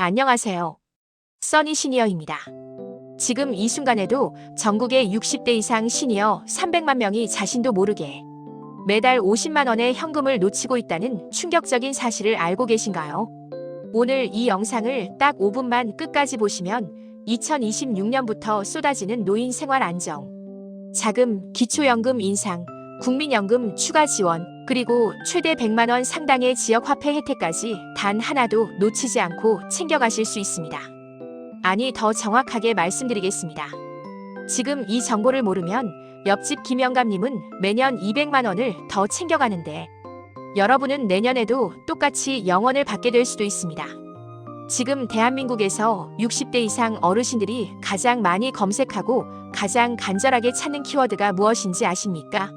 안녕하세요. 써니 시니어입니다. 지금 이 순간에도 전국의 60대 이상 시니어 300만 명이 자신도 모르게 매달 50만 원의 현금을 놓치고 있다는 충격적인 사실을 알고 계신가요? 오늘 이 영상을 딱 5분만 끝까지 보시면 2026년부터 쏟아지는 노인 생활 안정, 자금, 기초연금 인상, 국민연금 추가 지원, 그리고 최대 100만 원 상당의 지역화폐 혜택까지 단 하나도 놓치지 않고 챙겨가실 수 있습니다. 아니, 더 정확하게 말씀드리겠습니다. 지금 이 정보를 모르면 옆집 김영감님은 매년 200만 원을 더 챙겨가는데 여러분은 내년에도 똑같이 0원을 받게 될 수도 있습니다. 지금 대한민국에서 60대 이상 어르신들이 가장 많이 검색하고 가장 간절하게 찾는 키워드가 무엇인지 아십니까?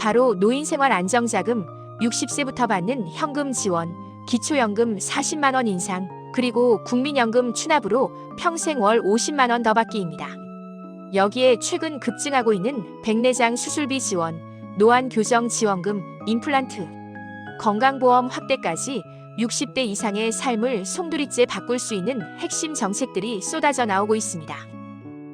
바로 노인생활 안정자금, 60세부터 받는 현금 지원, 기초연금 40만 원 인상, 그리고 국민연금 추납으로 평생 월 50만 원 더 받기입니다. 여기에 최근 급증하고 있는 백내장 수술비 지원, 노안교정 지원금, 임플란트, 건강보험 확대까지 60대 이상의 삶을 송두리째 바꿀 수 있는 핵심 정책들이 쏟아져 나오고 있습니다.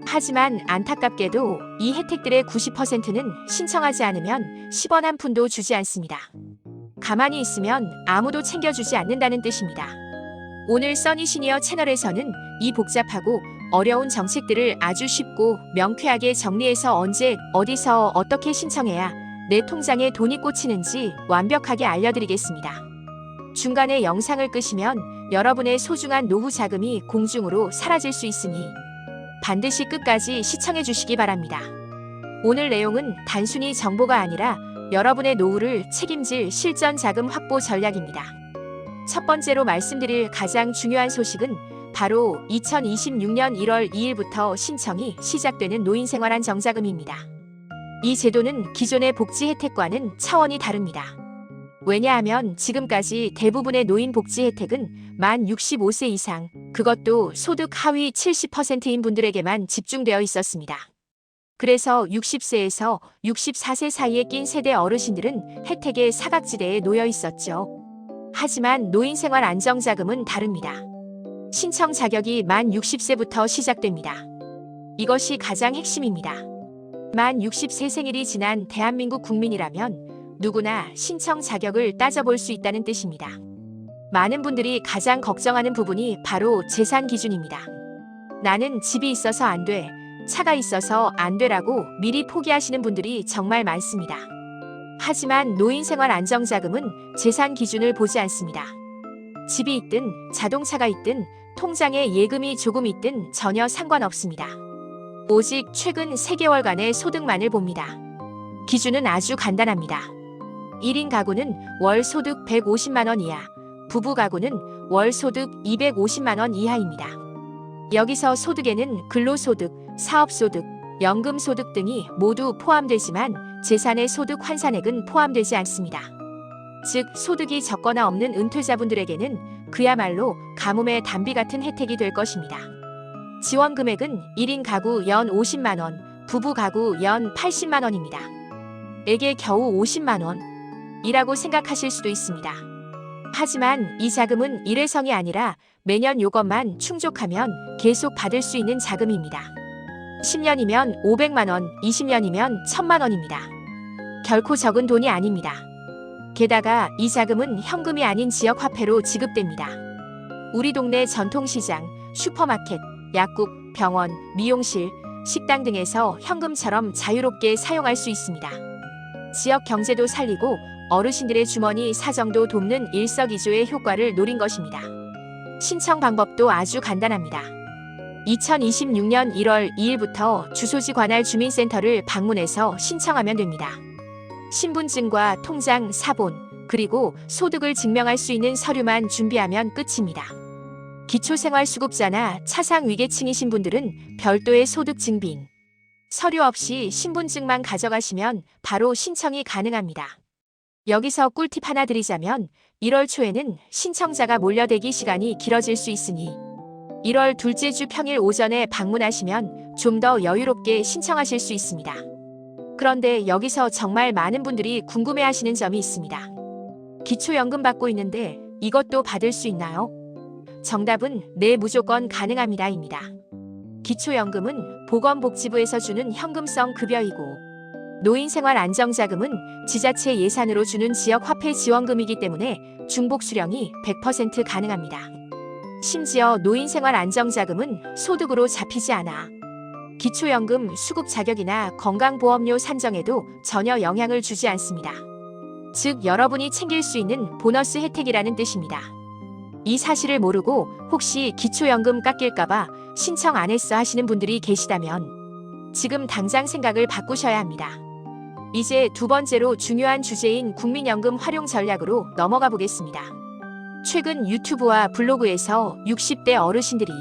하지만 안타깝게도 이 혜택들의 90%는 신청하지 않으면 10원 한 푼도 주지 않습니다. 가만히 있으면 아무도 챙겨주지 않는다는 뜻입니다. 오늘 써니 시니어 채널에서는 이 복잡하고 어려운 정책들을 아주 쉽고 명쾌하게 정리해서 언제, 어디서, 어떻게 신청해야 내 통장에 돈이 꽂히는지 완벽하게 알려드리겠습니다. 중간에 영상을 끄시면 여러분의 소중한 노후 자금이 공중으로 사라질 수 있으니 반드시 끝까지 시청해 주시기 바랍니다. 오늘 내용은 단순히 정보가 아니라 여러분의 노후를 책임질 실전 자금 확보 전략입니다. 첫 번째로 말씀드릴 가장 중요한 소식은 바로 2026년 1월 2일부터 신청이 시작되는 노인생활안정자금입니다. 이 제도는 기존의 복지 혜택과는 차원이 다릅니다. 왜냐하면 지금까지 대부분의 노인 복지 혜택은 만 65세 이상, 그것도 소득 하위 70%인 분들에게만 집중되어 있었습니다. 그래서 60세에서 64세 사이에 낀 세대 어르신들은 혜택의 사각지대에 놓여 있었죠. 하지만 노인생활 안정자금은 다릅니다. 신청 자격이 만 60세부터 시작됩니다. 이것이 가장 핵심입니다. 만 60세 생일이 지난 대한민국 국민이라면 누구나 신청 자격을 따져볼 수 있다는 뜻입니다. 많은 분들이 가장 걱정하는 부분이 바로 재산 기준입니다. 나는 집이 있어서 안 돼, 차가 있어서 안 돼라고 미리 포기하시는 분들이 정말 많습니다. 하지만 노인생활 안정자금은 재산 기준을 보지 않습니다. 집이 있든 자동차가 있든 통장에 예금이 조금 있든 전혀 상관없습니다. 오직 최근 3개월간의 소득만을 봅니다. 기준은 아주 간단합니다. 1인 가구는 월 소득 150만 원 이하, 부부 가구는 월 소득 250만 원 이하입니다. 여기서 소득에는 근로소득, 사업소득, 연금소득 등이 모두 포함되지만 재산의 소득 환산액은 포함되지 않습니다. 즉 소득이 적거나 없는 은퇴자분들에게는 그야말로 가뭄의 단비 같은 혜택이 될 것입니다. 지원 금액은 1인 가구 연 50만 원, 부부 가구 연 80만 원입니다. 에게 겨우 50만 원? 이라고 생각하실 수도 있습니다. 하지만 이 자금은 일회성이 아니라 매년 요것만 충족하면 계속 받을 수 있는 자금입니다. 10년이면 500만 원, 20년이면 1000만 원입니다. 결코 적은 돈이 아닙니다. 게다가 이 자금은 현금이 아닌 지역화폐로 지급됩니다. 우리 동네 전통시장, 슈퍼마켓, 약국, 병원, 미용실, 식당 등에서 현금처럼 자유롭게 사용할 수 있습니다. 지역 경제도 살리고 어르신들의 주머니 사정도 돕는 일석이조의 효과를 노린 것입니다. 신청 방법도 아주 간단합니다. 2026년 1월 2일부터 주소지 관할 주민센터를 방문해서 신청하면 됩니다. 신분증과 통장 사본, 그리고 소득을 증명할 수 있는 서류만 준비하면 끝입니다. 기초생활수급자나 차상위계층이신 분들은 별도의 소득 증빙, 서류 없이 신분증만 가져가시면 바로 신청이 가능합니다. 여기서 꿀팁 하나 드리자면 1월 초에는 신청자가 몰려대기 시간이 길어질 수 있으니 1월 둘째 주 평일 오전에 방문하시면 좀 더 여유롭게 신청하실 수 있습니다. 그런데 여기서 정말 많은 분들이 궁금해하시는 점이 있습니다. 기초연금 받고 있는데 이것도 받을 수 있나요? 정답은 네, 무조건 가능합니다입니다. 기초연금은 보건복지부에서 주는 현금성 급여이고 노인생활안정자금은 지자체 예산으로 주는 지역화폐 지원금이기 때문에 중복 수령이 100% 가능합니다. 심지어 노인생활안정자금은 소득으로 잡히지 않아 기초연금 수급 자격이나 건강보험료 산정에도 전혀 영향을 주지 않습니다. 즉, 여러분이 챙길 수 있는 보너스 혜택이라는 뜻입니다. 이 사실을 모르고 혹시 기초연금 깎일까봐 신청 안 했어 하시는 분들이 계시다면 지금 당장 생각을 바꾸셔야 합니다. 이제 두 번째로 중요한 주제인 국민연금 활용 전략으로 넘어가 보겠습니다. 최근 유튜브와 블로그에서 60대 어르신들이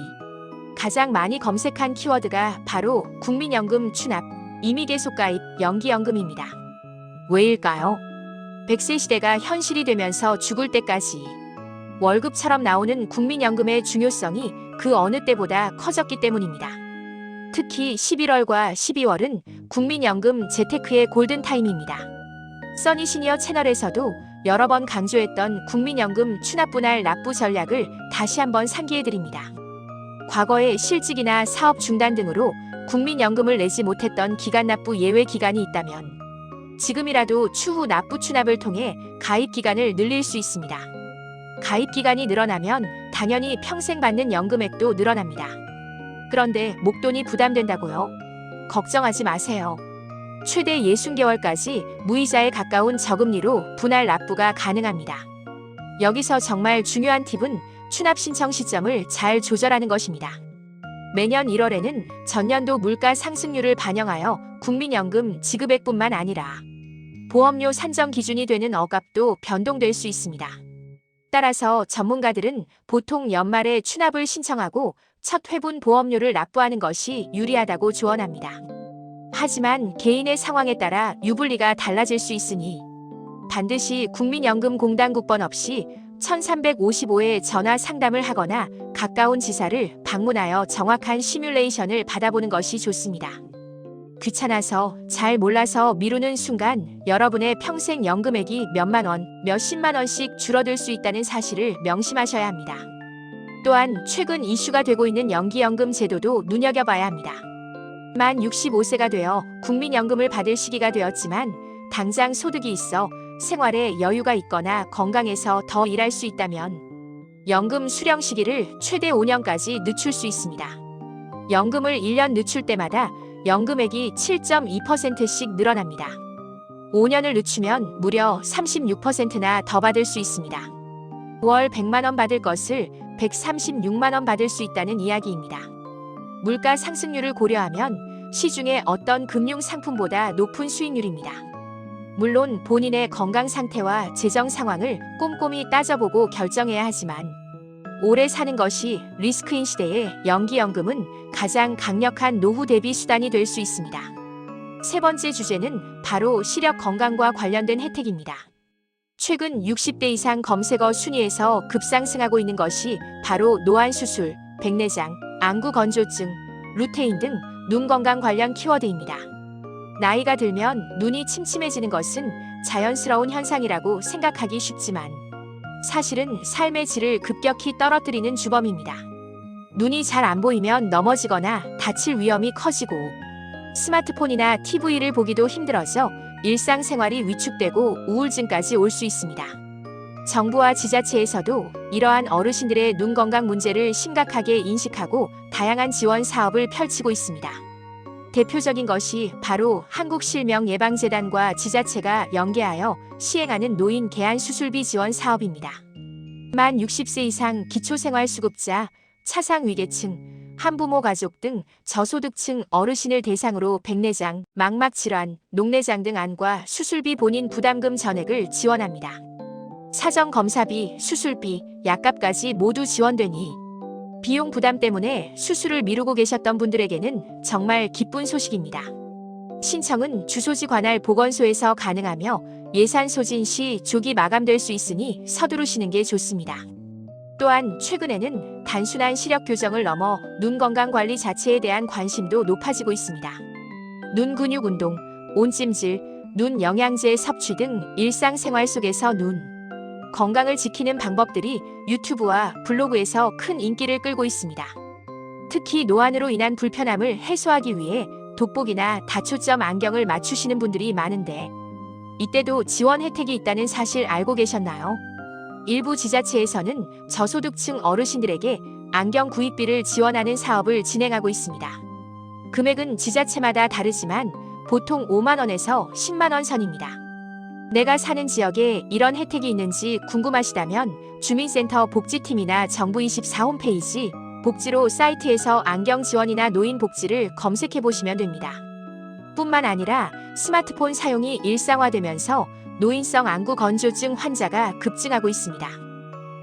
가장 많이 검색한 키워드가 바로 국민연금 추납, 임의계속가입, 연기연금입니다. 왜일까요? 100세 시대가 현실이 되면서 죽을 때까지 월급처럼 나오는 국민연금의 중요성이 그 어느 때보다 커졌기 때문입니다. 특히 11월과 12월은 국민연금 재테크의 골든타임입니다. 써니시니어 채널에서도 여러 번 강조했던 국민연금 추납 분할 납부 전략을 다시 한번 상기해드립니다. 과거에 실직이나 사업 중단 등으로 국민연금을 내지 못했던 기간 납부 예외 기간이 있다면 지금이라도 추후 납부 추납을 통해 가입 기간을 늘릴 수 있습니다. 가입 기간이 늘어나면 당연히 평생 받는 연금액도 늘어납니다. 그런데 목돈이 부담된다고요? 걱정하지 마세요. 최대 60개월까지 무이자에 가까운 저금리로 분할 납부가 가능합니다. 여기서 정말 중요한 팁은 추납 신청 시점을 잘 조절하는 것입니다. 매년 1월에는 전년도 물가 상승률을 반영하여 국민연금 지급액뿐만 아니라 보험료 산정 기준이 되는 억압도 변동될 수 있습니다. 따라서 전문가들은 보통 연말에 추납을 신청하고 첫 회분 보험료를 납부하는 것이 유리하다고 조언합니다. 하지만 개인의 상황에 따라 유불리가 달라질 수 있으니 반드시 국민연금공단 국번 없이 1355에 전화 상담을 하거나 가까운 지사를 방문하여 정확한 시뮬레이션을 받아보는 것이 좋습니다. 귀찮아서 잘 몰라서 미루는 순간 여러분의 평생 연금액이 몇만 원, 몇십만 원씩 줄어들 수 있다는 사실을 명심하셔야 합니다. 또한 최근 이슈가 되고 있는 연기연금 제도도 눈여겨봐야 합니다. 만 65세가 되어 국민연금을 받을 시기가 되었지만 당장 소득이 있어 생활에 여유가 있거나 건강해서 더 일할 수 있다면 연금 수령 시기를 최대 5년까지 늦출 수 있습니다. 연금을 1년 늦출 때마다 연금액이 7.2%씩 늘어납니다. 5년을 늦추면 무려 36%나 더 받을 수 있습니다. 월 100만 원 받을 것을 136만 원 받을 수 있다는 이야기입니다. 물가 상승률을 고려하면 시중의 어떤 금융 상품보다 높은 수익률입니다. 물론 본인의 건강 상태와 재정 상황을 꼼꼼히 따져보고 결정해야 하지만 오래 사는 것이 리스크인 시대에 연기연금은 가장 강력한 노후 대비 수단이 될 수 있습니다. 세 번째 주제는 바로 시력 건강과 관련된 혜택입니다. 최근 60대 이상 검색어 순위에서 급상승하고 있는 것이 바로 노안수술, 백내장, 안구건조증, 루테인 등 눈 건강 관련 키워드입니다. 나이가 들면 눈이 침침해지는 것은 자연스러운 현상이라고 생각하기 쉽지만 사실은 삶의 질을 급격히 떨어뜨리는 주범입니다. 눈이 잘 안 보이면 넘어지거나 다칠 위험이 커지고 스마트폰이나 TV를 보기도 힘들어져 일상생활이 위축되고 우울증까지 올 수 있습니다. 정부와 지자체에서도 이러한 어르신들의 눈 건강 문제를 심각하게 인식하고 다양한 지원 사업을 펼치고 있습니다. 대표적인 것이 바로 한국실명예방재단과 지자체가 연계하여 시행하는 노인 개안 수술비 지원 사업입니다. 만 60세 이상 기초생활수급자, 차상위계층, 한부모 가족 등 저소득층 어르신을 대상으로 백내장, 망막질환, 녹내장 등 안과 수술비 본인 부담금 전액을 지원합니다. 사전 검사비, 수술비, 약값까지 모두 지원되니 비용 부담 때문에 수술을 미루고 계셨던 분들에게는 정말 기쁜 소식입니다. 신청은 주소지 관할 보건소에서 가능하며 예산 소진 시 조기 마감될 수 있으니 서두르시는 게 좋습니다. 또한 최근에는 단순한 시력 교정을 넘어 눈 건강 관리 자체에 대한 관심도 높아지고 있습니다. 눈 근육 운동, 온찜질, 눈 영양제 섭취 등 일상생활 속에서 눈 건강을 지키는 방법들이 유튜브와 블로그에서 큰 인기를 끌고 있습니다. 특히 노안으로 인한 불편함을 해소하기 위해 돋보기나 다초점 안경을 맞추시는 분들이 많은데 이때도 지원 혜택이 있다는 사실 알고 계셨나요? 일부 지자체에서는 저소득층 어르신들에게 안경 구입비를 지원하는 사업을 진행하고 있습니다. 금액은 지자체마다 다르지만 보통 5만 원에서 10만 원 선입니다. 내가 사는 지역에 이런 혜택이 있는지 궁금하시다면 주민센터 복지팀이나 정부24 홈페이지 복지로 사이트에서 안경 지원이나 노인 복지를 검색해 보시면 됩니다. 뿐만 아니라 스마트폰 사용이 일상화되면서 노인성 안구 건조증 환자가 급증하고 있습니다.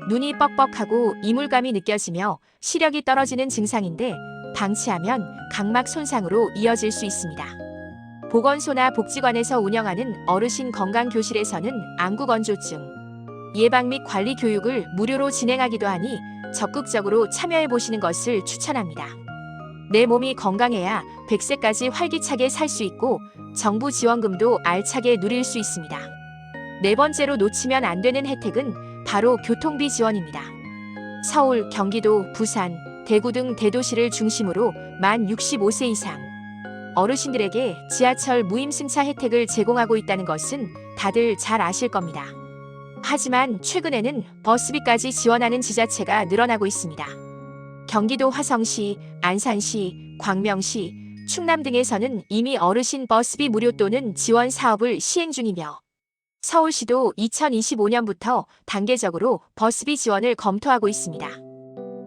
눈이 뻑뻑하고 이물감이 느껴지며 시력이 떨어지는 증상인데 방치하면 각막 손상으로 이어질 수 있습니다. 보건소나 복지관에서 운영하는 어르신 건강교실에서는 안구 건조증 예방 및 관리 교육을 무료로 진행하기도 하니 적극적으로 참여해 보시는 것을 추천합니다. 내 몸이 건강해야 100세까지 활기차게 살 수 있고 정부 지원금도 알차게 누릴 수 있습니다. 네 번째로 놓치면 안 되는 혜택은 바로 교통비 지원입니다. 서울, 경기도, 부산, 대구 등 대도시를 중심으로 만 65세 이상 어르신들에게 지하철 무임승차 혜택을 제공하고 있다는 것은 다들 잘 아실 겁니다. 하지만 최근에는 버스비까지 지원하는 지자체가 늘어나고 있습니다. 경기도 화성시, 안산시, 광명시, 충남 등에서는 이미 어르신 버스비 무료 또는 지원 사업을 시행 중이며 서울시도 2025년부터 단계적으로 버스비 지원을 검토하고 있습니다.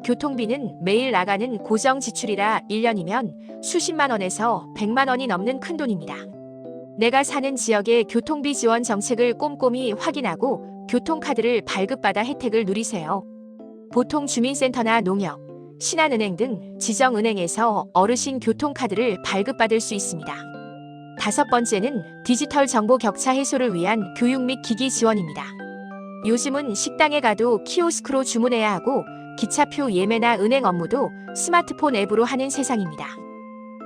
교통비는 매일 나가는 고정 지출이라 1년이면 수십만 원에서 100만 원이 넘는 큰돈입니다. 내가 사는 지역의 교통비 지원 정책을 꼼꼼히 확인하고 교통카드를 발급받아 혜택을 누리세요. 보통 주민센터나 농협, 신한은행 등 지정은행에서 어르신 교통카드를 발급받을 수 있습니다. 다섯 번째는 디지털 정보 격차 해소를 위한 교육 및 기기 지원입니다. 요즘은 식당에 가도 키오스크로 주문해야 하고 기차표 예매나 은행 업무도 스마트폰 앱으로 하는 세상입니다.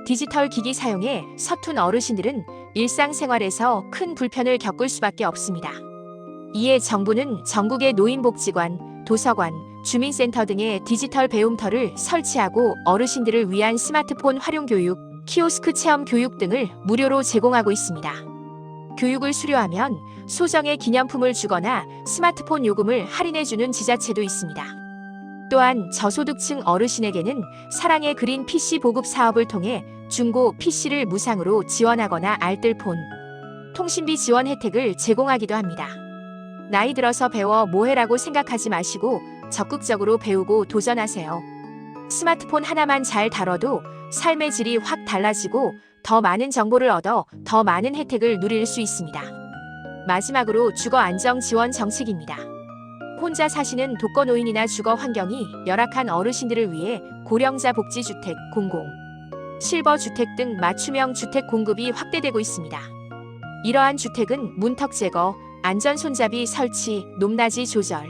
디지털 기기 사용에 서툰 어르신들은 일상생활에서 큰 불편을 겪을 수밖에 없습니다. 이에 정부는 전국의 노인복지관, 도서관, 주민센터 등의 디지털 배움터를 설치하고 어르신들을 위한 스마트폰 활용 교육, 키오스크 체험 교육 등을 무료로 제공하고 있습니다. 교육을 수료하면 소정의 기념품을 주거나 스마트폰 요금을 할인해주는 지자체도 있습니다. 또한 저소득층 어르신에게는 사랑의 그린 PC 보급 사업을 통해 중고 PC를 무상으로 지원하거나 알뜰폰, 통신비 지원 혜택을 제공하기도 합니다. 나이 들어서 배워 뭐해라고 생각하지 마시고 적극적으로 배우고 도전하세요. 스마트폰 하나만 잘 다뤄도 삶의 질이 확 달라지고 더 많은 정보를 얻어 더 많은 혜택을 누릴 수 있습니다. 마지막으로 주거 안정 지원 정책입니다. 혼자 사시는 독거노인이나 주거 환경이 열악한 어르신들을 위해 고령자 복지주택, 공공, 실버주택 등 맞춤형 주택 공급이 확대되고 있습니다. 이러한 주택은 문턱 제거, 안전 손잡이 설치, 높낮이 조절,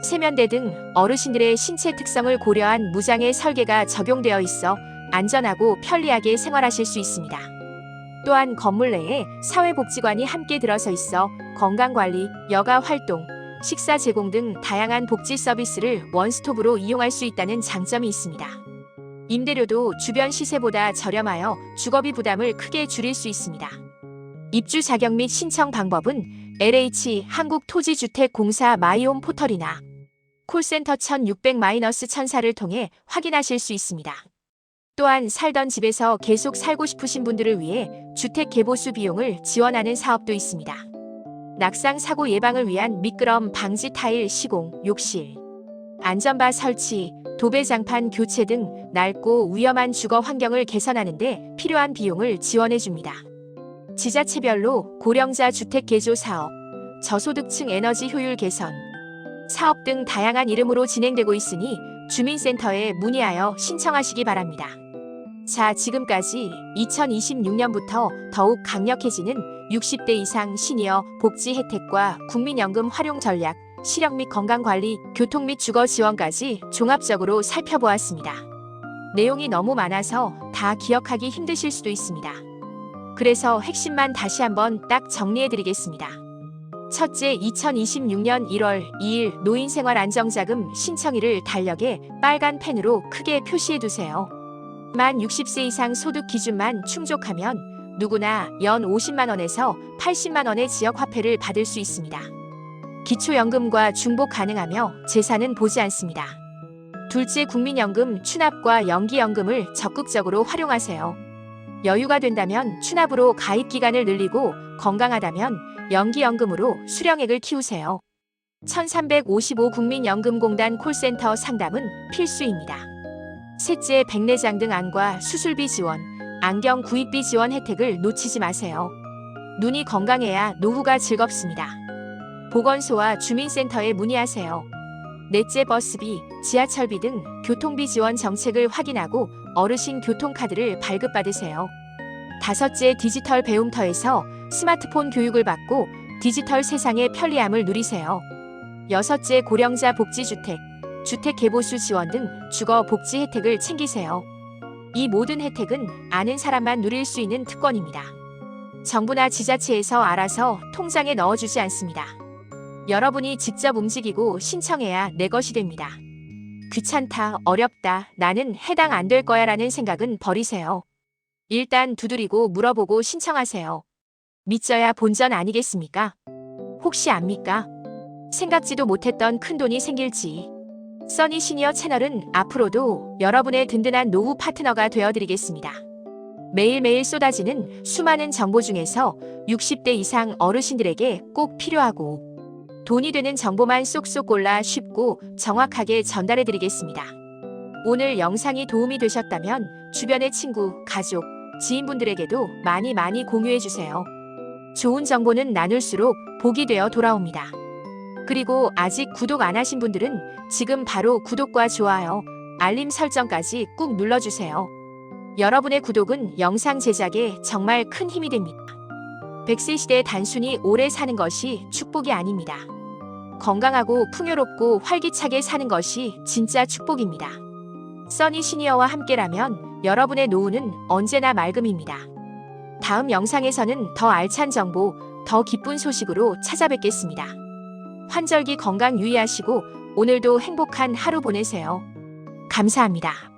세면대 등 어르신들의 신체 특성을 고려한 무장애 설계가 적용되어 있어 안전하고 편리하게 생활하실 수 있습니다. 또한 건물 내에 사회복지관이 함께 들어서 있어 건강관리, 여가활동, 식사 제공 등 다양한 복지 서비스를 원스톱으로 이용할 수 있다는 장점이 있습니다. 임대료도 주변 시세보다 저렴하여 주거비 부담을 크게 줄일 수 있습니다. 입주 자격 및 신청 방법은 LH 한국토지주택공사 마이홈 포털이나 콜센터 1600-1004를 통해 확인하실 수 있습니다. 또한 살던 집에서 계속 살고 싶으신 분들을 위해 주택 개보수 비용을 지원하는 사업도 있습니다. 낙상 사고 예방을 위한 미끄럼 방지 타일 시공, 욕실, 안전바 설치, 도배장판 교체 등 낡고 위험한 주거 환경을 개선하는 데 필요한 비용을 지원해 줍니다. 지자체별로 고령자 주택 개조 사업, 저소득층 에너지 효율 개선, 사업 등 다양한 이름으로 진행되고 있으니 주민센터에 문의하여 신청하시기 바랍니다. 자, 지금까지 2026년부터 더욱 강력해지는 60대 이상 시니어 복지 혜택과 국민연금 활용 전략, 시력 및 건강관리, 교통 및 주거 지원까지 종합적으로 살펴보았습니다. 내용이 너무 많아서 다 기억하기 힘드실 수도 있습니다. 그래서 핵심만 다시 한번 딱 정리해드리겠습니다. 첫째, 2026년 1월 2일 노인생활안정자금 신청일을 달력에 빨간 펜으로 크게 표시해두세요. 만 60세 이상 소득 기준만 충족하면 누구나 연 50만 원에서 80만 원의 지역화폐를 받을 수 있습니다. 기초연금과 중복 가능하며 재산은 보지 않습니다. 둘째, 국민연금 추납과 연기연금을 적극적으로 활용하세요. 여유가 된다면 추납으로 가입 기간을 늘리고 건강하다면 연기연금으로 수령액을 키우세요. 1355 국민연금공단 콜센터 상담은 필수입니다. 셋째, 백내장 등 안과 수술비 지원, 안경 구입비 지원 혜택을 놓치지 마세요. 눈이 건강해야 노후가 즐겁습니다. 보건소와 주민센터에 문의하세요. 넷째, 버스비, 지하철비 등 교통비 지원 정책을 확인하고 어르신 교통카드를 발급받으세요. 다섯째, 디지털 배움터에서 스마트폰 교육을 받고 디지털 세상의 편리함을 누리세요. 여섯째, 고령자 복지주택, 주택개보수 지원 등 주거 복지 혜택을 챙기세요. 이 모든 혜택은 아는 사람만 누릴 수 있는 특권입니다. 정부나 지자체에서 알아서 통장에 넣어주지 않습니다. 여러분이 직접 움직이고 신청해야 내 것이 됩니다. 귀찮다, 어렵다, 나는 해당 안 될 거야 라는 생각은 버리세요. 일단 두드리고 물어보고 신청하세요. 믿져야 본전 아니겠습니까? 혹시 압니까? 생각지도 못했던 큰돈이 생길지. 써니 시니어 채널은 앞으로도 여러분의 든든한 노후 파트너가 되어드리겠습니다. 매일매일 쏟아지는 수많은 정보 중에서 60대 이상 어르신들에게 꼭 필요하고 돈이 되는 정보만 쏙쏙 골라 쉽고 정확하게 전달해드리겠습니다. 오늘 영상이 도움이 되셨다면 주변의 친구, 가족, 지인분들에게도 많이 공유해주세요. 좋은 정보는 나눌수록 복이 되어 돌아옵니다. 그리고 아직 구독 안 하신 분들은 지금 바로 구독과 좋아요, 알림 설정까지 꾹 눌러주세요. 여러분의 구독은 영상 제작에 정말 큰 힘이 됩니다. 100세 시대에 단순히 오래 사는 것이 축복이 아닙니다. 건강하고 풍요롭고 활기차게 사는 것이 진짜 축복입니다. 써니 시니어와 함께라면 여러분의 노후는 언제나 맑음입니다. 다음 영상에서는 더 알찬 정보, 더 기쁜 소식으로 찾아뵙겠습니다. 환절기 건강 유의하시고 오늘도 행복한 하루 보내세요. 감사합니다.